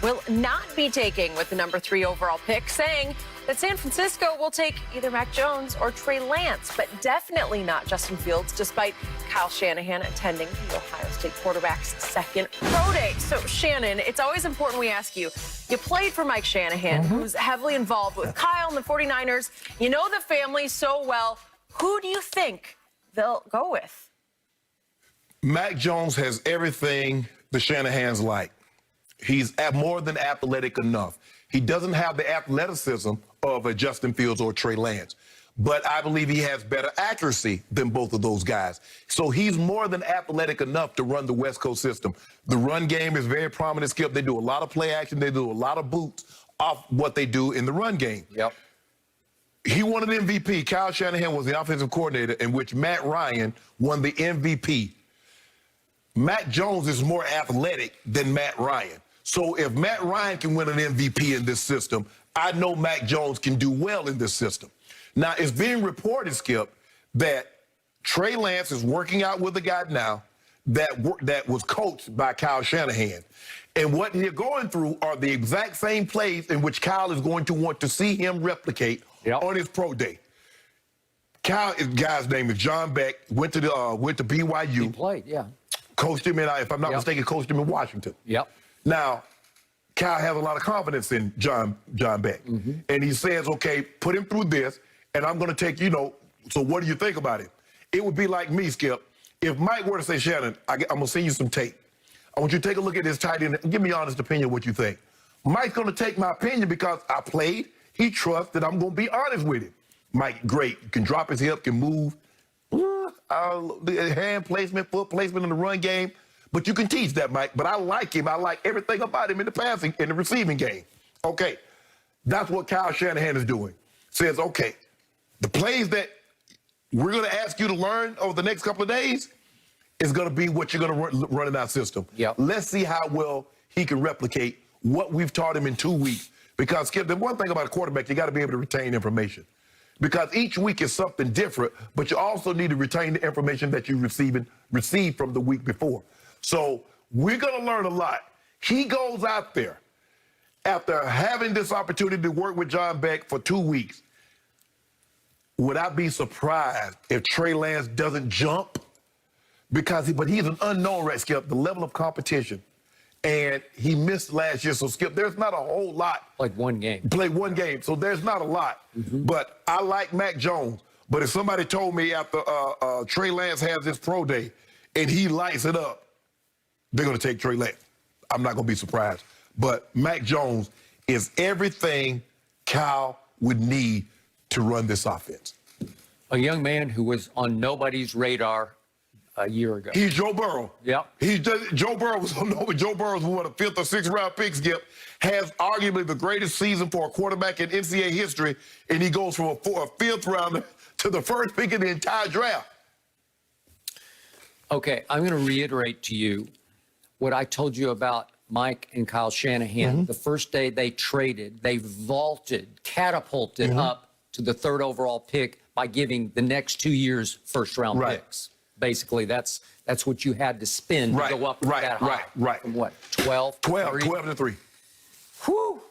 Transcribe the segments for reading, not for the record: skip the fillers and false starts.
will not be taking with the #3 overall pick, saying that San Francisco will take either Mac Jones or Trey Lance, but definitely not Justin Fields, despite Kyle Shanahan attending the Ohio State quarterback's second pro day. So, Shannon, it's always important we ask you. You played for Mike Shanahan, who's heavily involved with Kyle and the 49ers. You know the family so well. Who do you think they'll go with? Mac Jones has everything the Shanahans like. He's more than athletic enough. He doesn't have the athleticism of a Justin Fields or Trey Lance, but I believe he has better accuracy than both of those guys. So he's more than athletic enough to run the West Coast system. The run game is very prominent, Skip. They do a lot of play action. They do a lot of boots off what they do in the run game. Yep. He won an MVP. Kyle Shanahan was the offensive coordinator, in which Matt Ryan won the MVP. Mac Jones is more athletic than Matt Ryan. So if Matt Ryan can win an MVP in this system, I know Mac Jones can do well in this system. Now, it's being reported, Skip, that Trey Lance is working out with a guy now that was coached by Kyle Shanahan. And what they're going through are the exact same plays in which Kyle is going to want to see him replicate on his pro day. Kyle's guy's name is John Beck, went to BYU. He played, yeah. Coached him in, if I'm not mistaken, coached him in Washington. Yep. Now, Kyle has a lot of confidence in John Beck. And he says, okay, put him through this, and I'm going to take, so what do you think about it? It would be like me, Skip. If Mike were to say, Shannon, I'm going to send you some tape. I want you to take a look at this tight end and give me your honest opinion what you think. Mike's going to take my opinion because I played. He trusts that I'm going to be honest with him. Mike, great. Can drop his hip, can move. The hand placement, foot placement in the run game. But you can teach that, Mike. But I like him. I like everything about him in the passing, in the receiving game. Okay, that's what Kyle Shanahan is doing. Says, okay, the plays that we're going to ask you to learn over the next couple of days is going to be what you're going to run in our system. Yep. Let's see how well he can replicate what we've taught him in 2 weeks. Because, Skip, the one thing about a quarterback, you got to be able to retain information. Because each week is something different, but you also need to retain the information that you received from the week before. So we're going to learn a lot. He goes out there after having this opportunity to work with John Beck for 2 weeks. Would I be surprised if Trey Lance doesn't jump? But he's an unknown, right, Skip, the level of competition. And he missed last year. So, Skip, there's not a whole lot. Like one game. Played one game. So there's not a lot. But I like Mac Jones. But if somebody told me after Trey Lance has his pro day and he lights it up, they're going to take Trey Lance. I'm not going to be surprised. But Mac Jones is everything Kyle would need to run this offense. A young man who was on nobody's radar a year ago. He's Joe Burrow. Yep. Joe Burrow was on nobody. Joe Burrow was one of the 5th or 6th round picks, Skip. Has arguably the greatest season for a quarterback in NCAA history, and he goes from a 5th rounder to the first pick in the entire draft. Okay, I'm going to reiterate to you what I told you about Mike and Kyle Shanahan. The first day they traded, they vaulted, catapulted up to the 3rd overall pick by giving the next 2 years first-round picks. Basically, that's what you had to spend to go up that high. From what, 12? 12 to 3. Whew.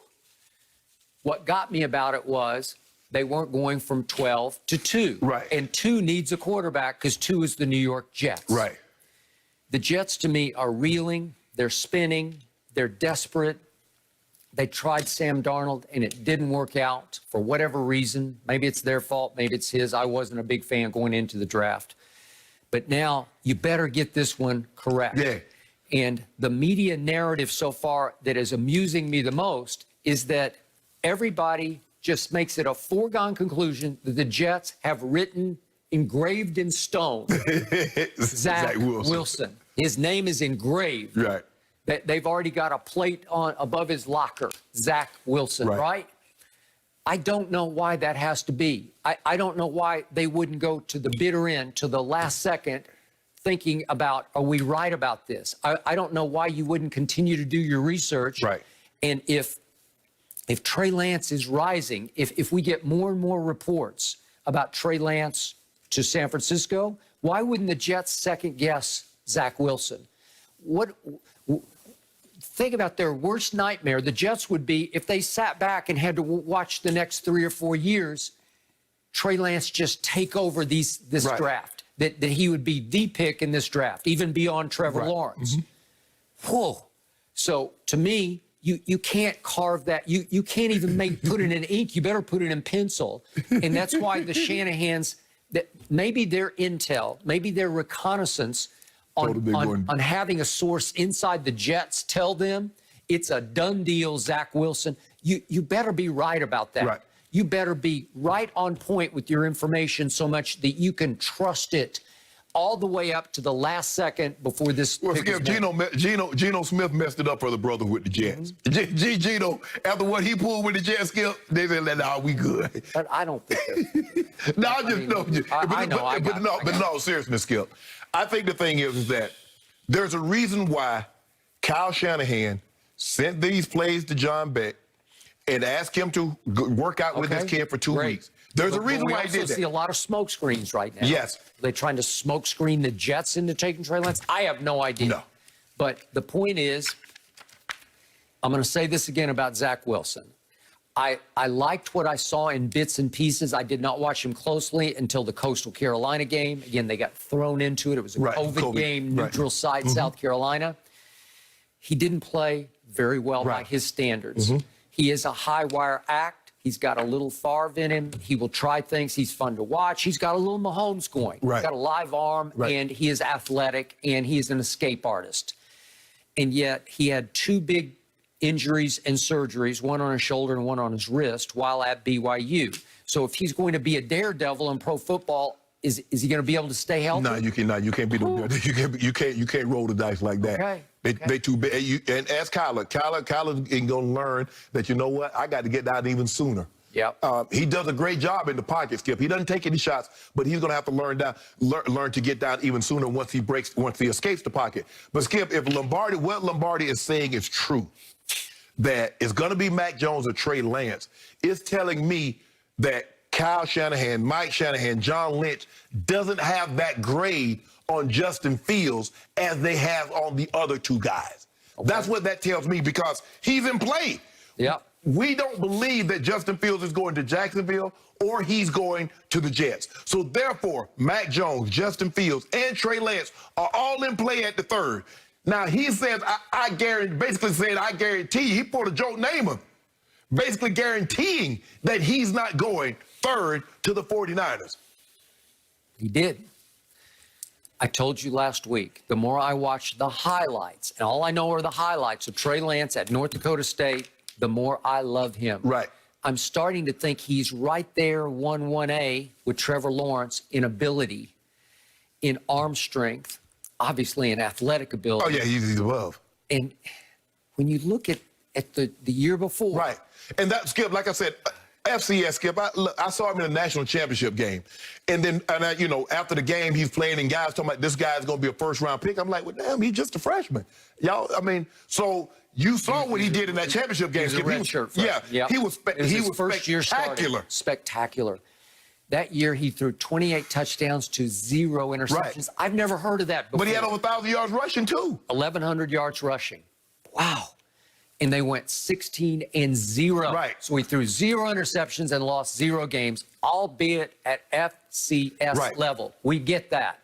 What got me about it was they weren't going from 12 to 2. Right. And 2 needs a quarterback because 2 is the New York Jets. Right. The Jets, to me, are reeling. They're spinning. They're desperate. They tried Sam Darnold, and it didn't work out for whatever reason. Maybe it's their fault. Maybe it's his. I wasn't a big fan going into the draft. But now you better get this one correct. Yeah. And the media narrative so far that is amusing me the most is that everybody just makes it a foregone conclusion that the Jets have written, engraved in stone, Zach Wilson. His name is engraved. Right. They've already got a plate on above his locker, Zach Wilson, right? I don't know why that has to be. I don't know why they wouldn't go to the bitter end, to the last second, thinking about, are we right about this? I don't know why you wouldn't continue to do your research. Right. And if Trey Lance is rising, if we get more and more reports about Trey Lance to San Francisco, why wouldn't the Jets second guess Zach Wilson? think about their worst nightmare. The Jets would be if they sat back and had to watch the next 3 or 4 years, Trey Lance just take over this Right. draft, that he would be the pick in this draft, even beyond Trevor Right. Lawrence. Whoa. So to me, you can't carve that. You can't even put it in ink. You better put it in pencil. And that's why the Shanahans, that maybe their intel, maybe their reconnaissance on having a source inside the Jets tell them it's a done deal, Zach Wilson. You better be right about that. Right. You better be right on point with your information so much that you can trust it all the way up to the last second before this. Well, pick is made. Geno Smith messed it up for the brother with the Jets. Geno, after what he pulled with the Jets, Skip, they said, "Nah, we good." But I don't think that. No, I know. But no, seriously, Skip. I think the thing is that there's a reason why Kyle Shanahan sent these plays to John Beck and asked him to work out with his kid for 2 weeks. There's a reason why he did that. We also see a lot of smoke screens right now. Yes. They're trying to smoke screen the Jets into taking Trey Lance. I have no idea. No. But the point is, I'm going to say this again about Zach Wilson. I liked what I saw in bits and pieces. I did not watch him closely until the Coastal Carolina game. Again, they got thrown into it. It was a COVID game, neutral site, South Carolina. He didn't play very well by his standards. He is a high-wire act. He's got a little Favre in him. He will try things. He's fun to watch. He's got a little Mahomes going. He's got a live arm, and he is athletic, and he is an escape artist. And yet he had 2 big injuries and surgeries, one on his shoulder and one on his wrist, while at BYU. So if he's going to be a daredevil in pro football, is he going to be able to stay healthy? No, you cannot. You can't be you can't roll the dice like that. Okay. They too big. And ask Kyler. Kyler is going to learn that, you know what, I got to get down even sooner. Yep. He does a great job in the pocket, Skip. He doesn't take any shots, but he's going to have to learn to get down even sooner once he escapes the pocket. But Skip, if what Lombardi is saying is true, that it's going to be Mac Jones or Trey Lance, it's telling me that Kyle Shanahan, Mike Shanahan, John Lynch doesn't have that grade on Justin Fields as they have on the other 2 guys. That's what that tells me, because he's in play. Yeah. We don't believe that Justin Fields is going to Jacksonville or he's going to the Jets. So therefore, Mac Jones, Justin Fields, and Trey Lance are all in play at the 3rd. Now, he says, I guarantee, he pulled a Joe Namath, basically guaranteeing that he's not going 3rd to the 49ers. He did. I told you last week, the more I watch the highlights, and all I know are the highlights of Trey Lance at North Dakota State, the more I love him. Right. I'm starting to think he's right there, 1A with Trevor Lawrence in ability, in arm strength, obviously in athletic ability. Oh, yeah, he's above. And when you look at the year before. Right. And that, Skip, like I said, FCS, Skip, I saw him in a national championship game. And then, after the game, he's playing, and guys talking about this guy's going to be a first-round pick. I'm like, well, damn, he's just a freshman. Y'all, so you saw what he did in that championship game. He was a redshirt freshman. Yeah, he was first year spectacular. Spectacular. That year, he threw 28 touchdowns to 0 interceptions. Right. I've never heard of that before. But he had over 1,000 yards rushing, too. 1,100 yards rushing. Wow. And they went 16-0. Right. So he threw 0 interceptions and lost 0 games, albeit at FCS level. We get that.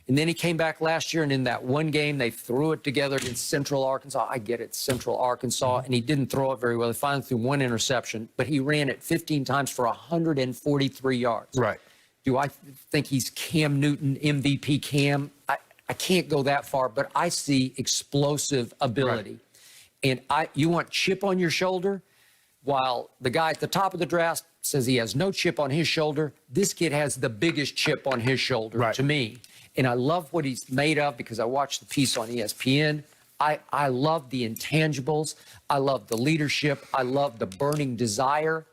And then he came back last year, and in that one game, they threw it together against Central Arkansas. I get it, Central Arkansas, and he didn't throw it very well. He finally threw 1 interception, but he ran it 15 times for 143 yards. Right. Do I think he's Cam Newton, MVP Cam? I can't go that far, but I see explosive ability. Right. And you want chip on your shoulder, while the guy at the top of the draft says he has no chip on his shoulder. This kid has the biggest chip on his shoulder to me. And I love what he's made of, because I watched the piece on ESPN. I love the intangibles. I love the leadership. I love the burning desire.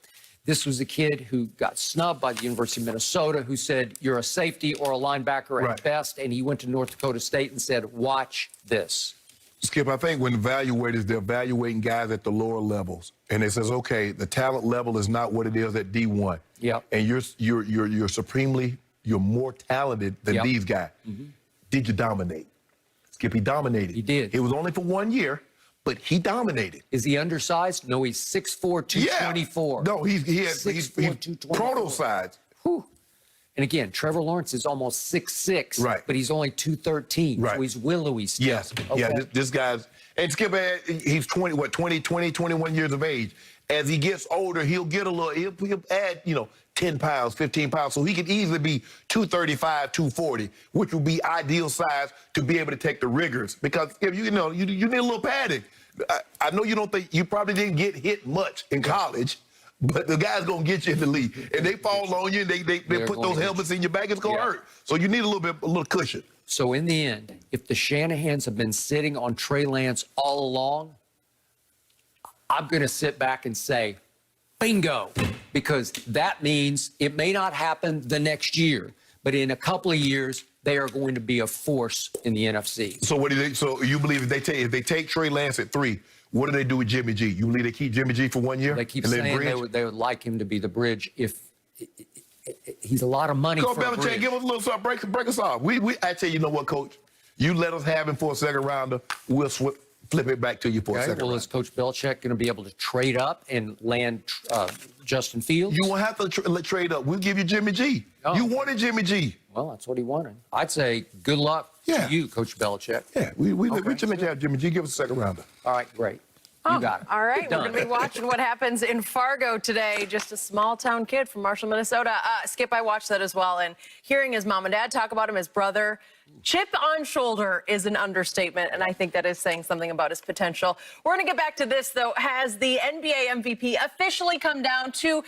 This was a kid who got snubbed by the University of Minnesota, who said, you're a safety or a linebacker at best. And he went to North Dakota State and said, watch this. Skip, I think when evaluators, they're evaluating guys at the lower levels, and it says, okay, the talent level is not what it is at D1. Yep. And you're more talented than these guys. Did you dominate? Skip, he dominated. He did. It was only for 1 year, but he dominated. Is he undersized? No, he's 6'4", 224. No, he's 6'4", 224. proto size. Whew. And again, Trevor Lawrence is almost 6'6", Right. but he's only 213. Right. So he's willowy still. Yes. Okay. Yeah, this guy's, and Skip, he's 21 years of age. As he gets older, he'll get a little, he'll add, 10 pounds, 15 pounds. So he could easily be 235, 240, which would be ideal size to be able to take the rigors. Because if you need a little padding. I know you probably didn't get hit much in college, but the guy's going to get you in the league. And they fall on you, and they put those helmets in your back, it's going to hurt. So you need a little cushion. So in the end, if the Shanahans have been sitting on Trey Lance all along, I'm going to sit back and say, bingo, because that means it may not happen the next year, but in a couple of years, they are going to be a force in the NFC. So what do they? So you believe if they take Trey Lance at 3, what do they do with Jimmy G? You believe they keep Jimmy G for 1 year? They keep and then saying bridge? they would like him to be the bridge if he's a lot of money Coach for a Belichick, bridge. give us a little something. Break us off. I tell you know what, Coach? You let us have him for a second rounder. We'll flip it back to you for a second Well, round. is Coach Belichick going to be able to trade up and land Justin Fields? You won't have to trade up. We'll give you Jimmy G. Oh. You wanted Jimmy G. Well, that's what he wanted. I'd say good luck Yeah. to you, Coach Belichick. Yeah, we should let you have Jimmy G. Give us a second rounder. All right, great. You got it. All right, Done. we're going to be watching what happens in Fargo today. Just a small-town kid from Marshall, Minnesota. Skip, I watched that as well, and hearing his mom and dad talk about him, his brother, chip on shoulder is an understatement, and I think that is saying something about his potential. We're going to get back to this, though. Has the NBA MVP officially come down to